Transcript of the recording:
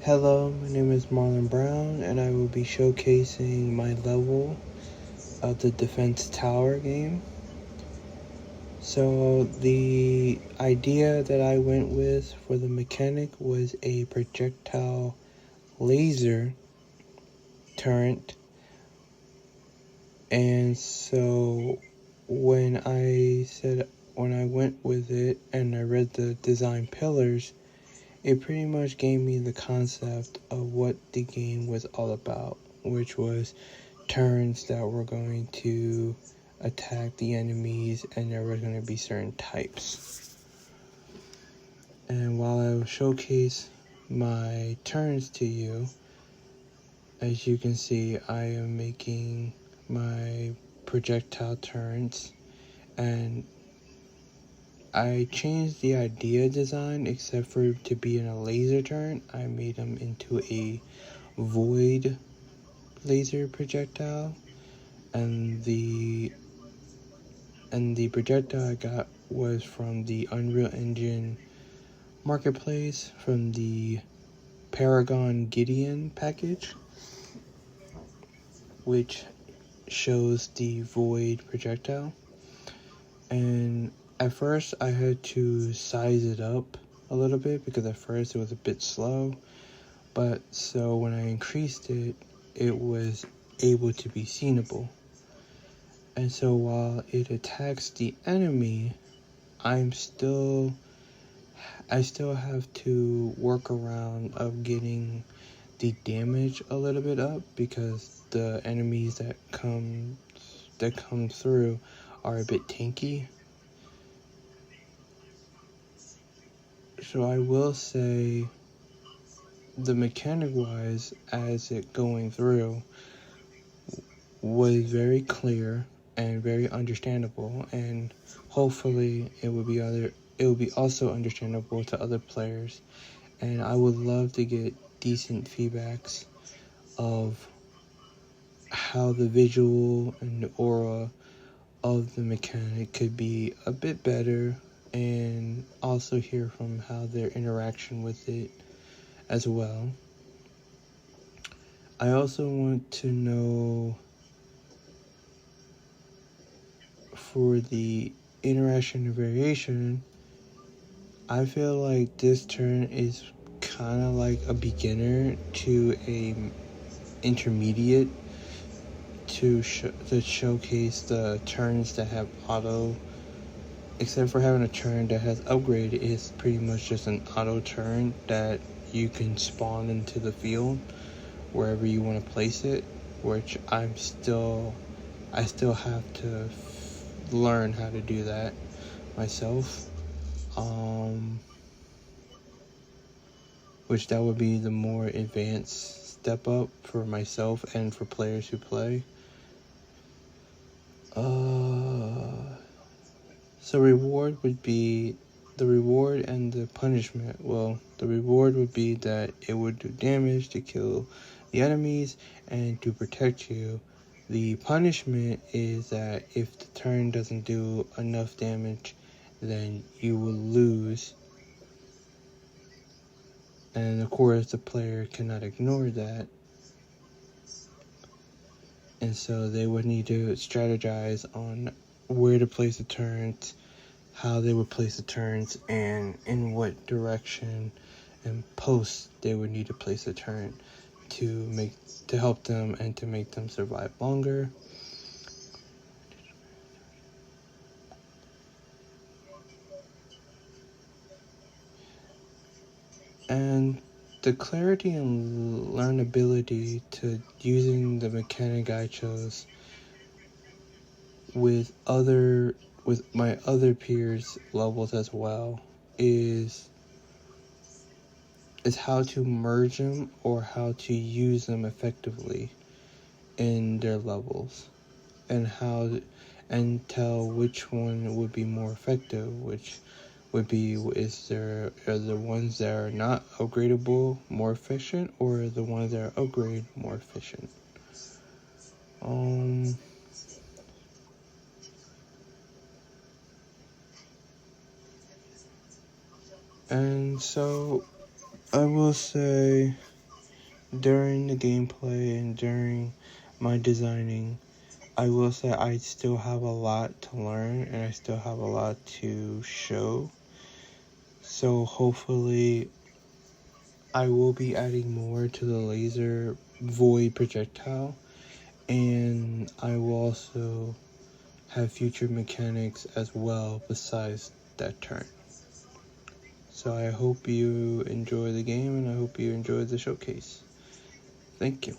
Hello, my name is Marlon Brown, and I will be showcasing my level of the Defense Tower game. So the idea that I went with for the mechanic was a projectile laser turret. And so when I went with it and I read the design pillars, it pretty much gave me the concept of what the game was all about, which was turns that were going to attack the enemies, and there were going to be certain types. And while I will showcase my turns to you, as you can see, I am making my projectile turns, and I changed the idea design except for to be in a laser turn. I made them into a void laser projectile, and the projectile I got was from the Unreal Engine marketplace from the Paragon Gideon package, which shows the void projectile. And at first I had to size it up a little bit because at first it was a bit slow, but so when I increased it, it was able to be seenable. And so while it attacks the enemy, I still have to work around of getting the damage a little bit up, because the enemies that come through are a bit tanky. So I will say the mechanic wise, as it going through, was very clear and very understandable, and hopefully it will be also understandable to other players. And I would love to get decent feedbacks of how the visual and the aura of the mechanic could be a bit better, and also hear from how their interaction with it as well. I also want to know, for the interaction and variation, I feel like this turn is kind of like a beginner to a intermediate to showcase the turns that have auto. Except for having a turn that has upgrade, it's pretty much just an auto turn that you can spawn into the field wherever you want to place it, which I still have to learn how to do that myself. Which that would be the more advanced step up for myself and for players who play. So reward would be the reward and the punishment. Well, the reward would be that it would do damage to kill the enemies and to protect you. The punishment is that if the turn doesn't do enough damage, then you will lose. And of course, the player cannot ignore that. And so they would need to strategize on where to place the turns, how they would place the turns, and in what direction and posts they would need to place the turn to help them and to make them survive longer. And the clarity and learnability to using the mechanic I chose with my other peers' levels as well is how to merge them or how to use them effectively in their levels, and tell which one would be more effective, which would be, are the ones that are not upgradable more efficient, or the ones that are upgraded more efficient. And so I will say during the gameplay and during my designing, I will say I still have a lot to learn and I still have a lot to show. So hopefully I will be adding more to the laser void projectile, and I will also have future mechanics as well besides that turn. So I hope you enjoy the game and I hope you enjoy the showcase. Thank you.